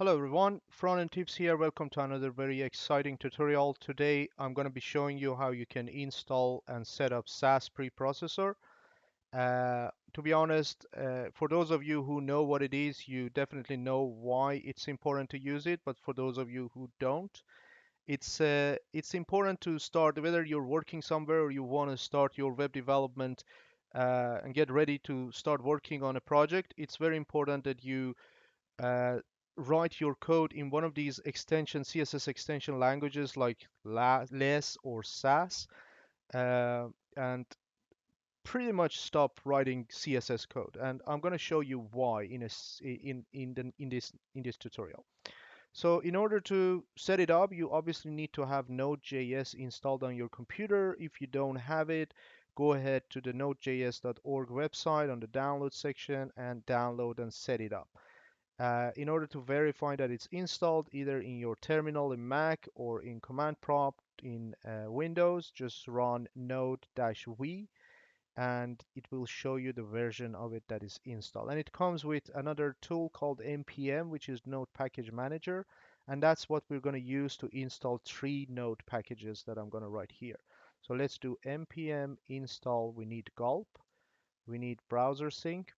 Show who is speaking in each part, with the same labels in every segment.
Speaker 1: Hello everyone, Front-End Tips here. Welcome to another very exciting tutorial. Today I'm going to be showing you how you can install and set up SASS preprocessor. To be honest, for those of you who know what it is, you definitely know why it's important to use it. But for those of you who don't, it's important to start whether you're working somewhere or you want to start your web development and get ready to start working on a project. It's very important that you uh, write your code in one of these CSS extension languages like less or SAS, uh, and pretty much stop writing CSS code. And I'm going to show you why in this tutorial. So in order to set it up, you obviously need to have Node.js installed on your computer. If you don't have it, go ahead to the nodejs.org website on the download section and download and set it up. In order to verify that it's installed either in your terminal in Mac or in command prompt in Windows, just run node-v and it will show you the version of it that is installed. And it comes with another tool called npm, which is Node Package Manager, and that's what we're going to use to install 3 node packages that I'm going to write here. So let's do npm install. We need gulp, we need browser sync,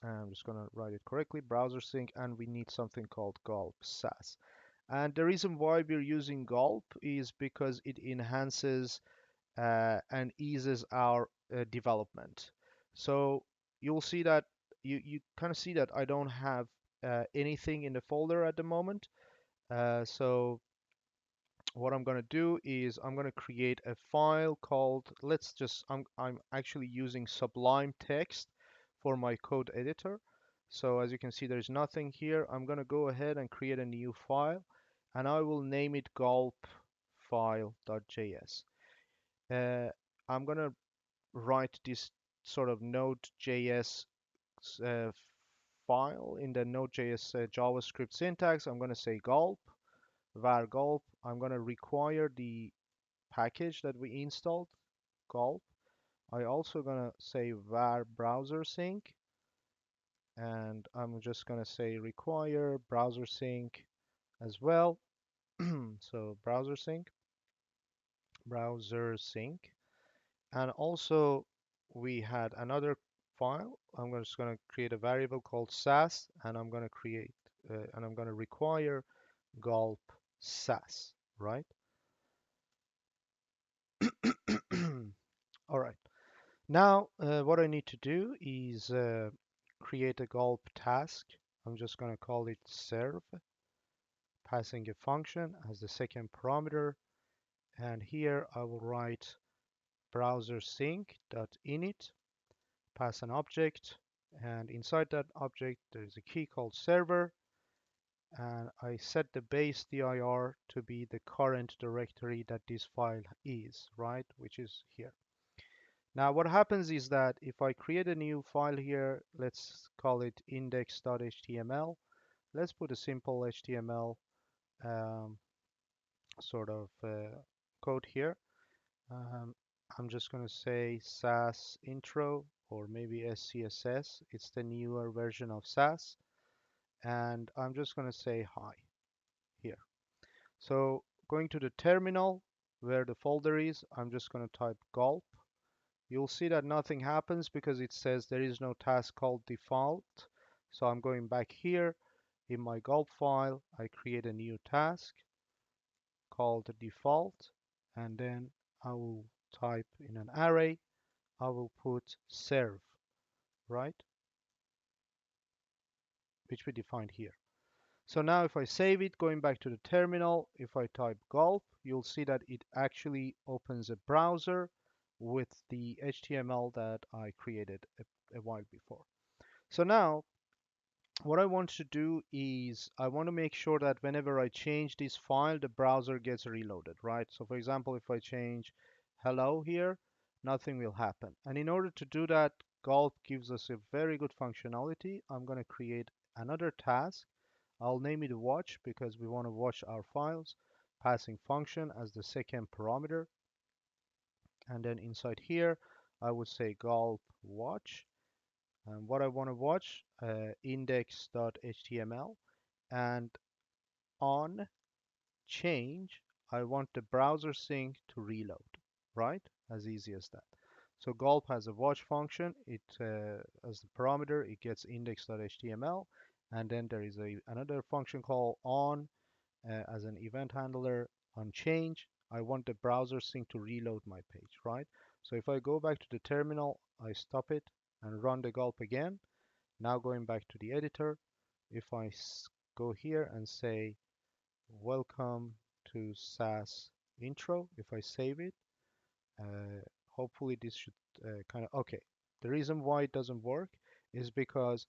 Speaker 1: I'm just going to write it correctly, browser sync, and we need something called gulp SASS. And the reason why we're using gulp is because it enhances and eases our development. So you'll see that you kind of see that I don't have anything in the folder at the moment. So what I'm going to do is I'm going to create a file called, I'm actually using Sublime Text for my code editor. So as you can see, there's nothing here. I'm going to go ahead and create a new file, and I will name it gulp file.js. Uh, I'm going to write this sort of Node.js uh, file in the Node.js JavaScript syntax. I'm going to say gulp var gulp. I'm going to require the package that we installed, gulp. I also going to say var browser sync, and I'm just going to say require browser sync as well. So browser sync, and also we had another file. Just going to create a variable called SASS, and I'm going to and I'm going to require gulp SASS, right? All right. Now, what I need to do is create a gulp task. I'm just going to call it serve, passing a function as the second parameter. And here I will write browser sync.init, pass an object, and inside that object there is a key called server, and I set the base dir to be the current directory that this file is, right, which is here. Now what happens is that if I create a new file here, let's call it index.html. Let's put a simple HTML um, sort of code here. Um, I'm just going to say SASS intro or maybe SCSS. It's the newer version of SASS. And I'm just going to say hi here. So going to the terminal where the folder is, I'm just going to type gulp. You'll see that nothing happens because it says there is no task called default. So I'm going back here in my gulp file. I create a new task called default, and then I will type in an array. I will put serve, right? Which we defined here. So now if I save it, going back to the terminal, if I type gulp, you'll see that it actually opens a browser with the HTML that I created a while before. So now what I want to do is I want to make sure that whenever I change this file, the browser gets reloaded, right? So for example, if I change hello here, nothing will happen. And in order to do that, Gulp gives us a very good functionality. I'm going to create another task. I'll name it watch because we want to watch our files, passing function as the second parameter. And then inside here, I would say Gulp watch. And what I want to watch, index.html. and on change, I want the browser sync to reload, right? As easy as that. So gulp has a watch function. It as the parameter, it gets index.html, and then there is another function called on as an event handler on change. I want the browser sync to reload my page, right? So if I go back to the terminal, I stop it and run the gulp again. Now going back to the editor, if I go here and say welcome to SASS intro, if I save it, hopefully this should kind of, okay. The reason why it doesn't work is because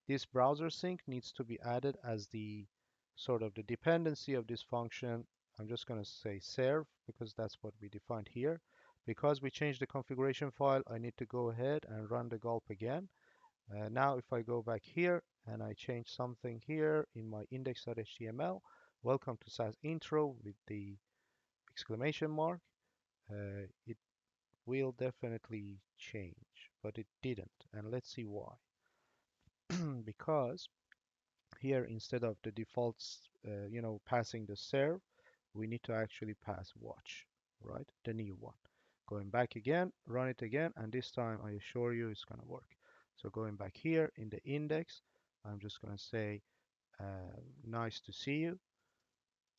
Speaker 1: this browser sync needs to be added as the sort of the dependency of this function. I'm just going to say serve because that's what we defined here. Because we changed the configuration file, I need to go ahead and run the gulp again. Now if I go back here and I change something here in my index.html, welcome to SASS intro with the exclamation mark, it will definitely change, but it didn't. And let's see why. Because here instead of the defaults, passing the serve, we need to actually pass watch, right? The new one. Going back again, run it again, and this time I assure you it's going to work. So going back here in the index, I'm just going to say nice to see you,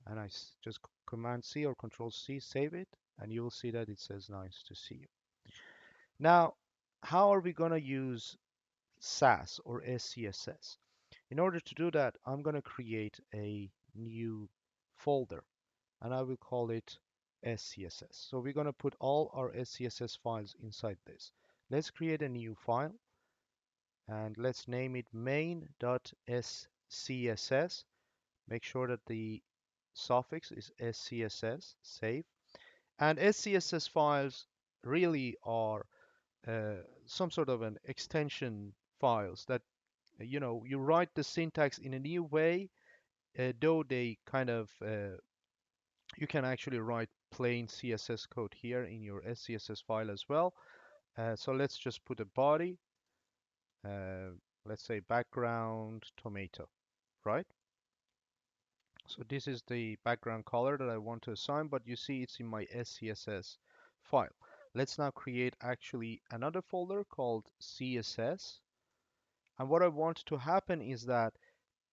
Speaker 1: and I just command C or control C, save it, and you will see that it says nice to see you. Now, how are we going to use SASS or SCSS? In order to do that, I'm going to create a new folder and I will call it SCSS. So we're going to put all our SCSS files inside this. Let's create a new file and let's name it main.scss. Make sure that the suffix is SCSS, save. And SCSS files really are some sort of an extension files that you write the syntax in a new way, though they kind of you can actually write plain CSS code here in your SCSS file as well. So let's just put a body, uh, let's say background tomato, right? So this is the background color that I want to assign, but you see it's in my SCSS file. Let's now create actually another folder called CSS. And what I want to happen is that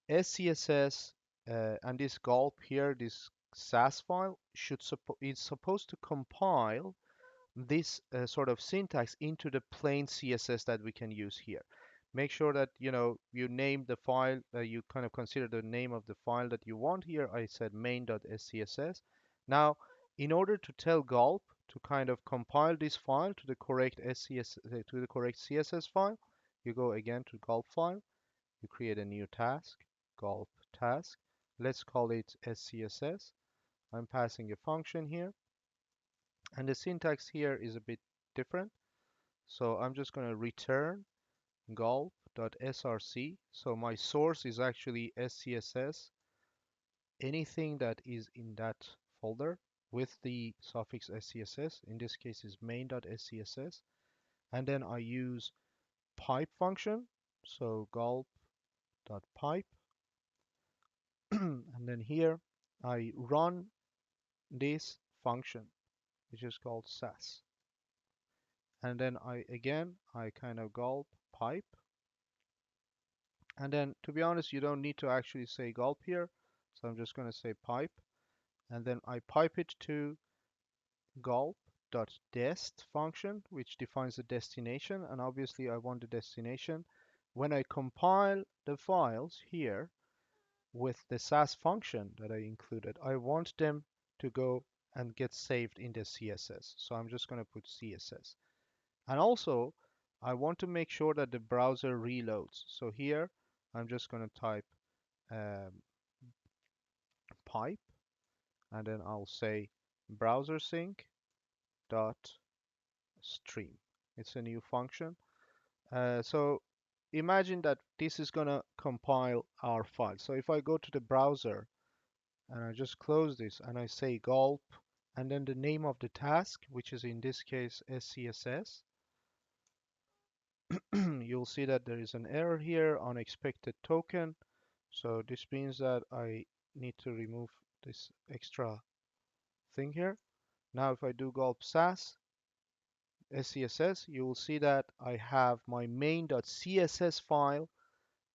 Speaker 1: SCSS and this gulp here, this SASS file, is supposed to compile this sort of syntax into the plain CSS that we can use here. Make sure that you name the file, you kind of consider the name of the file that you want here. I said main.scss. Now, in order to tell gulp to kind of compile this file to the correct CSS file, you go again to gulp file, you create a new task, gulp task. Let's call it SCSS. I'm passing a function here, and the syntax here is a bit different. So I'm just going to return gulp.src. So my source is actually SCSS, anything that is in that folder with the suffix SCSS. In this case is main.scss. And then I use pipe function. So gulp.pipe. And then here I run this function, which is called SASS. And then I kind of gulp pipe. And then to be honest, you don't need to actually say gulp here. So I'm just going to say pipe. And then I pipe it to gulp.dest function, which defines the destination. And obviously I want the destination. When I compile the files here with the SASS function that I included, I want them to go and get saved in the CSS. So I'm just going to put CSS. And also, I want to make sure that the browser reloads. So here, I'm just going to type pipe, and then I'll say browser sync dot stream. It's a new function. So imagine that this is going to compile our file. So if I go to the browser and I just close this and I say gulp and then the name of the task, which is in this case SCSS, you'll see that there is an error here, unexpected token. So this means that I need to remove this extra thing here. Now if I do gulp sass SCSS, you will see that I have my main.css file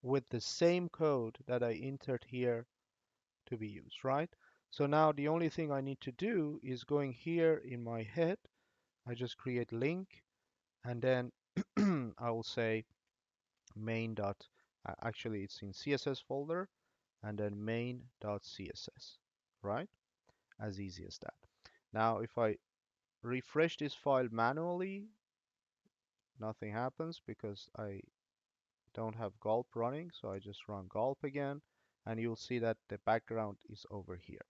Speaker 1: with the same code that I entered here to be used, right? So now the only thing I need to do is going here in my head, I just create link, and then I will say main dot, actually it's in CSS folder, and then main.css, right? As easy as that. Now if I refresh this file manually, nothing happens because I don't have gulp running, so I just run gulp again, and you'll see that the background is over here.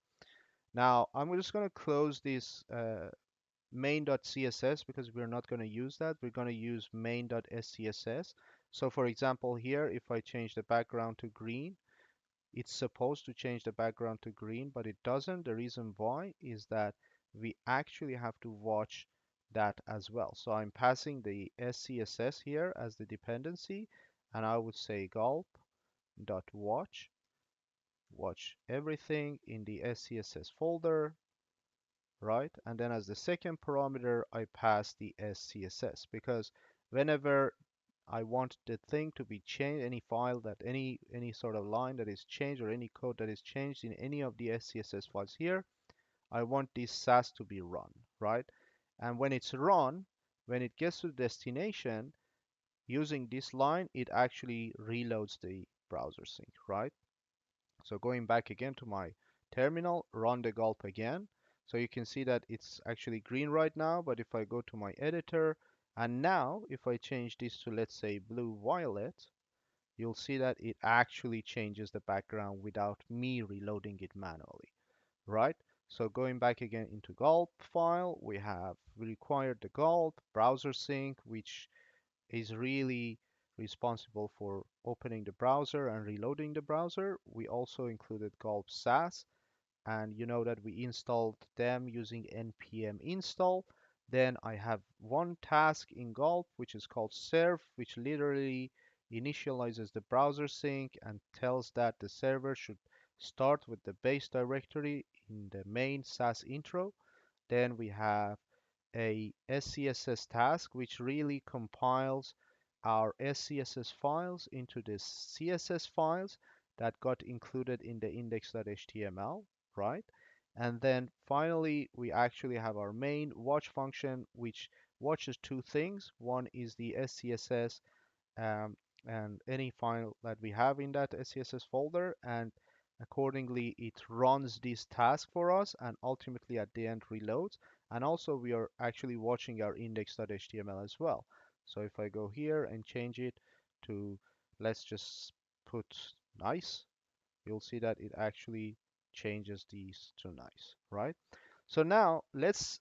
Speaker 1: Now I'm just going to close this main.css because we're not going to use that. We're going to use main.scss. So for example here, if I change the background to green, it's supposed to change the background to green, but it doesn't. The reason why is that we actually have to watch that as well. So I'm passing the SCSS here as the dependency, and I would say gulp.watch, watch everything in the SCSS folder, right? And then as the second parameter, I pass the SCSS because whenever I want the thing to be changed, any file that any sort of line that is changed or any code that is changed in any of the SCSS files here, I want this SASS to be run, right? And when it's run, when it gets to the destination, using this line, it actually reloads the browser sync, right? So going back again to my terminal, run the gulp again. So you can see that it's actually green right now, but if I go to my editor, and now if I change this to, let's say, blue violet, you'll see that it actually changes the background without me reloading it manually, right? So going back again into gulp file, we required the gulp browser sync, which is really responsible for opening the browser and reloading the browser. We also included gulp sass, and you know that we installed them using npm install. Then I have one task in gulp which is called serve, which literally initializes the browser sync and tells that the server should start with the base directory in the main sass intro. Then we have a SCSS task which really compiles our SCSS files into the CSS files that got included in the index.html, right? And then finally, we actually have our main watch function, which watches two things. One is the SCSS um, and any file that we have in that SCSS folder, and accordingly it runs this task for us and ultimately at the end reloads. And also we are actually watching our index.html as well. So if I go here and change it to, let's just put nice, you'll see that it actually changes these to nice, right? So now let's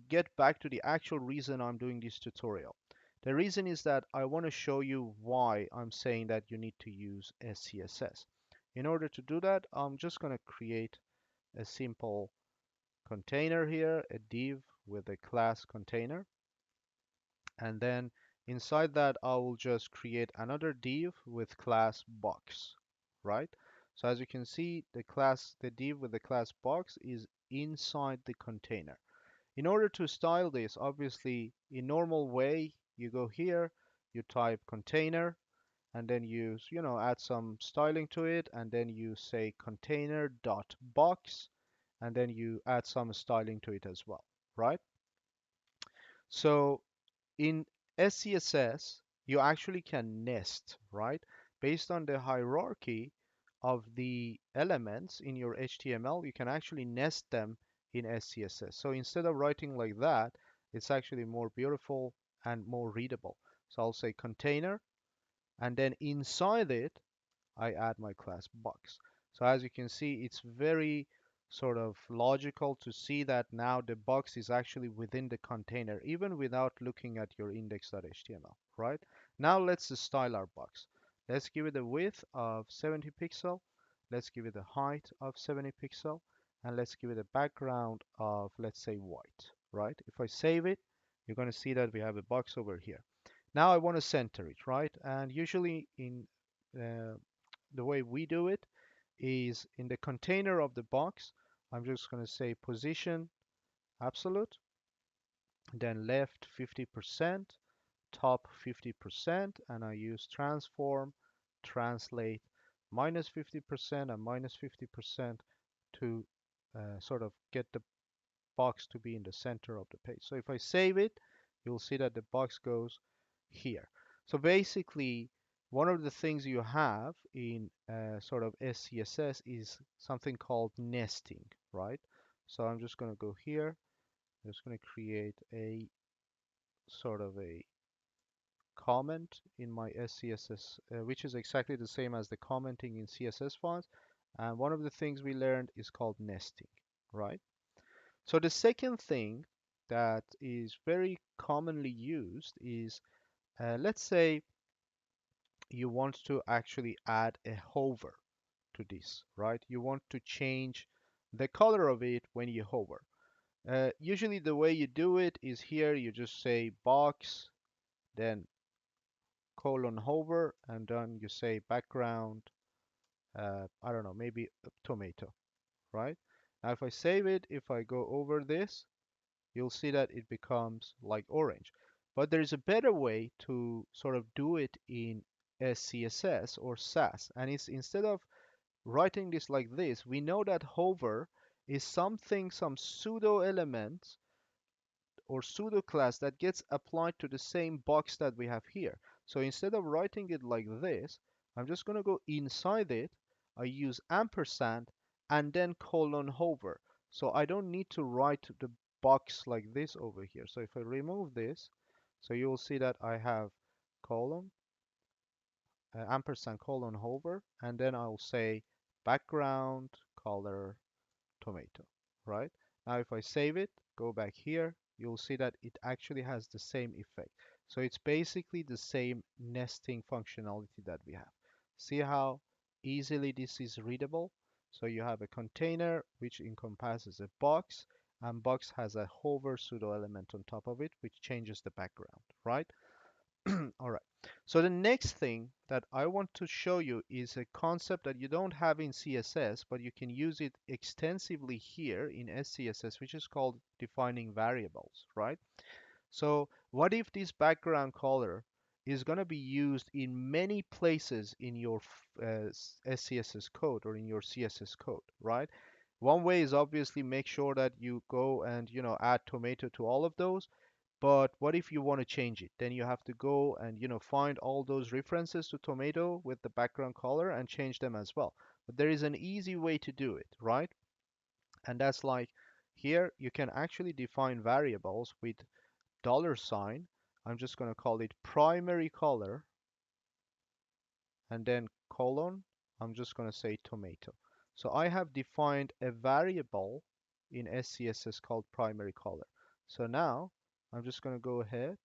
Speaker 1: get back to the actual reason I'm doing this tutorial. The reason is that I want to show you why I'm saying that you need to use SCSS. In order to do that, I'm just going to create a simple container here, a div with a class container. And then inside that, I will just create another div with class box, right? So as you can see, the div with the class box is inside the container. In order to style this, obviously, in normal way, you go here, you type container, and then you add some styling to it, and then you say container dot box, and then you add some styling to it as well, right? So in SCSS, you actually can nest, right? Based on the hierarchy of the elements in your HTML, you can actually nest them in SCSS. So instead of writing like that, it's actually more beautiful and more readable. So I'll say container, and then inside it, I add my class box. So as you can see, it's very sort of logical to see that now the box is actually within the container, even without looking at your index.html, right? Now let's style our box. Let's give it a width of 70 pixel. Let's give it a height of 70 pixel. And let's give it a background of, let's say, white, right? If I save it, you're going to see that we have a box over here. Now I want to center it, right? And usually in uh, the way we do it is in the container of the box. I'm just going to say position absolute, then left 50%, top 50%, and I use transform, translate minus 50% and minus 50% to sort of get the box to be in the center of the page. So if I save it, you'll see that the box goes here. So basically, one of the things you have in sort of SCSS is something called nesting, right? So I'm just going to go here. I'm just going to create a sort of a comment in my SCSS, which is exactly the same as the commenting in CSS files. And one of the things we learned is called nesting, right? So the second thing that is very commonly used is, let's say you want to actually add a hover to this, right? You want to change the color of it when you hover. Usually the way you do it is here, you just say box, then colon hover, and then you say background, I don't know, maybe a tomato, right? Now if I save it, if I go over this, you'll see that it becomes like orange. But there's a better way to sort of do it in SCSS or SASS, and it's instead of writing this like this, we know that hover is something, some pseudo element or pseudo class that gets applied to the same box that we have here. So instead of writing it like this, I'm just going to go inside it. I use ampersand and then colon hover. So I don't need to write the box like this over here. So if I remove this, so you'll see that I have colon, ampersand colon hover, and then I'll say background color tomato, right? Now if I save it, go back here, you'll see that it actually has the same effect. So it's basically the same nesting functionality that we have. See how easily this is readable? So you have a container which encompasses a box, and box has a hover pseudo element on top of it which changes the background, right? All right. So the next thing that I want to show you is a concept that you don't have in CSS, but you can use it extensively here in SCSS, which is called defining variables, right? So what if this background color is going to be used in many places in your SCSS code or in your CSS code, right? One way is obviously make sure that you go and, add tomato to all of those. But what if you want to change it? Then you have to go and find all those references to tomato with the background color and change them as well. But there is an easy way to do it, right? And that's like here you can actually define variables with dollar sign. I'm just going to call it primary color and then colon. I'm just going to say tomato. So I have defined a variable in SCSS called primary color. So now I'm just going to go ahead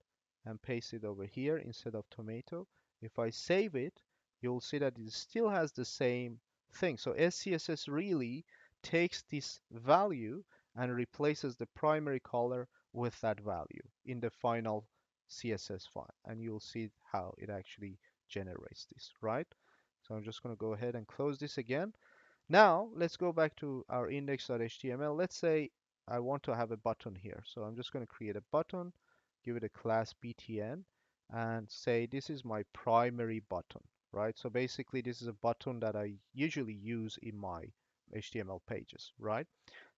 Speaker 1: and paste it over here instead of tomato. If I save it, you'll see that it still has the same thing. So SCSS really takes this value and replaces the primary color with that value in the final CSS file. And you'll see how it actually generates this, right? So I'm just going to go ahead and close this again. Now let's go back to our index.html. Let's say I want to have a button here. So I'm just going to create a button, give it a class btn, and say this is my primary button, right? So basically this is a button that I usually use in my HTML pages, right?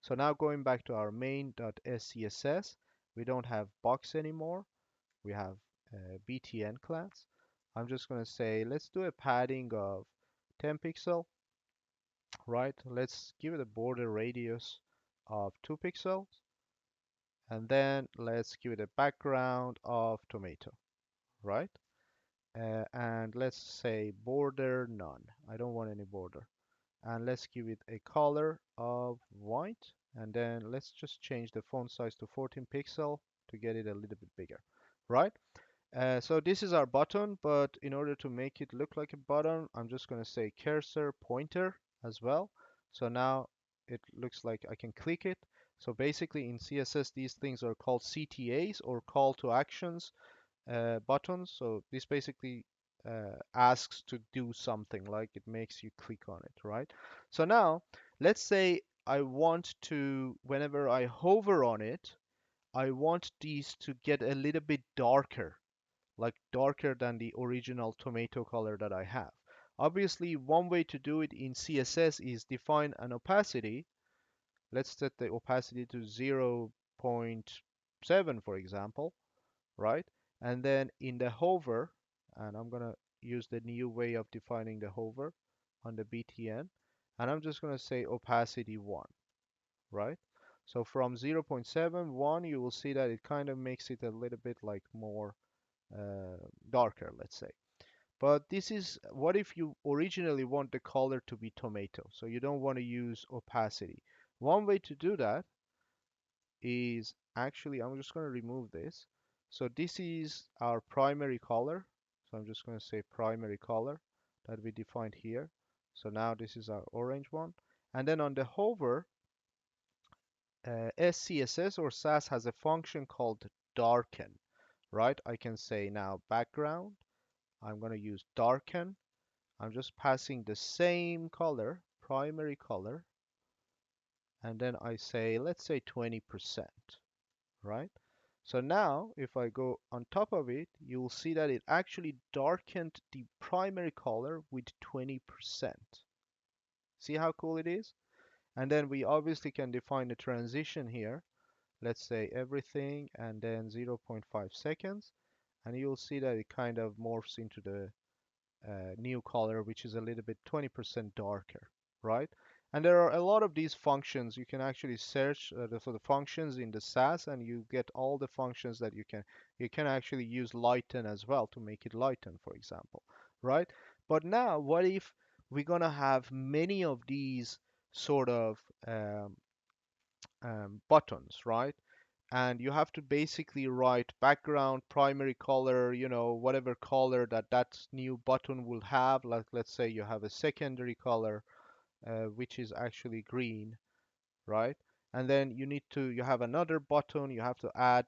Speaker 1: So now going back to our main.scss, we don't have box anymore. We have btn class. I'm just going to say let's do a padding of 10 pixel, right? Let's give it a border radius of 2 pixels, and then let's give it a background of tomato, right? And let's say border none. I don't want any border. And let's give it a color of white, and then let's just change the font size to 14 pixel to get it a little bit bigger, right? So this is our button, but in order to make it look like a button, I'm just going to say cursor pointer as well. So now it looks like I can click it. So basically in CSS, these things are called CTAs or call to actions buttons. So this basically asks to do something, like it makes you click on it, right? So now, let's say I want to, whenever I hover on it, I want these to get a little bit darker, like darker than the original tomato color that I have. Obviously, one way to do it in CSS is define an opacity. Let's set the opacity to 0.7, for example, right? And then in the hover, and I'm gonna use the new way of defining the hover on the BTN, and I'm just gonna say opacity 1, right? So from 0.71, you will see that it kind of makes it a little bit like more darker, let's say. But this is, what if you originally want the color to be tomato, so you don't want to use opacity? One way to do that is actually, I'm just going to remove this. So this is our primary color. So I'm just going to say primary color that we defined here. So now this is our orange one. And then on the hover, SCSS or SAS has a function called darken, right? I can say now background. I'm going to use darken. I'm just passing the same color, primary color, and then I say, let's say 20%, right? So now, if I go on top of it, you'll see that it actually darkened the primary color with 20%. See how cool it is? And then we obviously can define a transition here. Let's say everything and then 0.5 seconds. And you'll see that it kind of morphs into the new color, which is a little bit 20% darker, right? And there are a lot of these functions. You can actually search for the functions in the SAS, and you get all the functions that you can. You can actually use lighten as well to make it lighten, for example, right? But now, what if we're gonna have many of these sort of buttons, right? And you have to basically write background, primary color, whatever color that new button will have. Like, let's say you have a secondary color, which is actually green, right? And then you have another button, you have to add,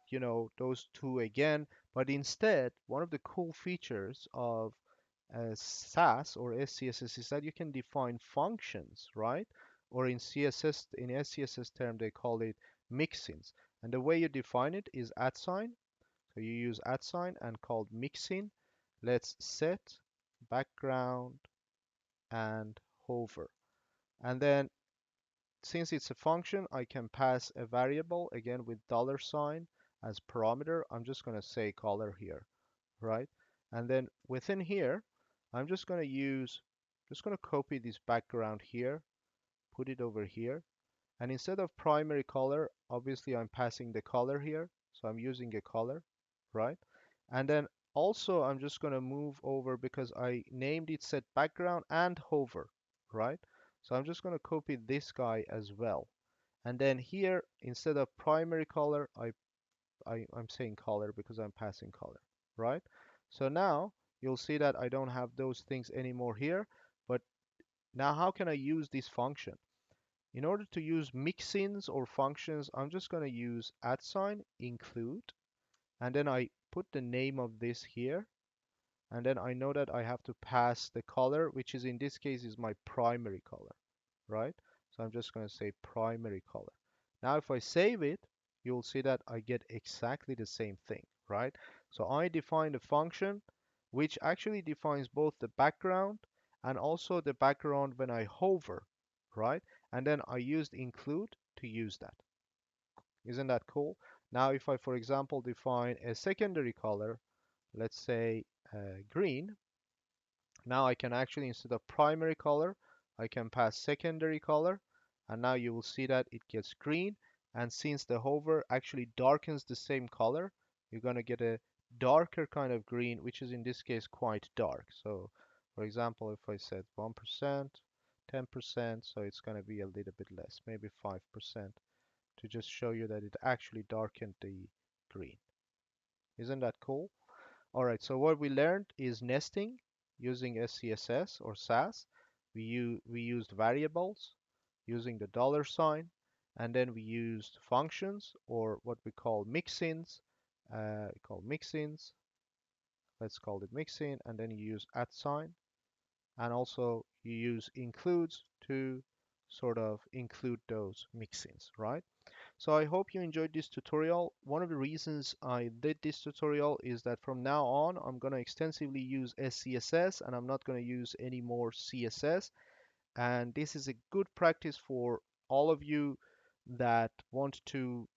Speaker 1: those two again. But instead, one of the cool features of SAS or SCSS is that you can define functions, right? Or in CSS, in SCSS term, they call it mixins. And the way you define it is @ sign. So you use @ sign and called mixin. Let's set background and hover. And then since it's a function, I can pass a variable again with $sign as parameter. I'm just going to say color here, right? And then within here, I'm just going to copy this background here, put it over here. And instead of primary color, obviously I'm passing the color here. So I'm using a color, right? And then also I'm just going to move over because I named it set background and hover, right? So I'm just going to copy this guy as well. And then here, instead of primary color, I'm saying color because I'm passing color, right? So now you'll see that I don't have those things anymore here. But now how can I use this function? In order to use mixins or functions, I'm just going to use @ sign include, and then I put the name of this here, and then I know that I have to pass the color, which is in this case is my primary color, right? So I'm just going to say primary color. Now if I save it, you'll see that I get exactly the same thing, right? So I defined a function which actually defines both the background and also the background when I hover, right? And then I used include to use that. Isn't that cool? Now if I, for example, define a secondary color, let's say green, now I can actually, instead of primary color, I can pass secondary color, and now you will see that it gets green. And since the hover actually darkens the same color, you're going to get a darker kind of green, which is in this case quite dark. So for example, if I said 1%, 10%, so it's going to be a little bit less, maybe 5%, to just show you that it actually darkened the green. Isn't that cool? All right, so what we learned is nesting using SCSS or SAS. We used variables using the $sign, and then we used functions or what we call mixins, let's call it mixing, and then you use at sign, and also you use includes to sort of include those mixins, right? So I hope you enjoyed this tutorial. One of the reasons I did this tutorial is that from now on, I'm going to extensively use SCSS and I'm not going to use any more CSS. And this is a good practice for all of you that want to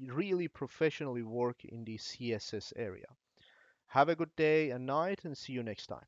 Speaker 1: really professionally work in the CSS area. Have a good day and night and see you next time.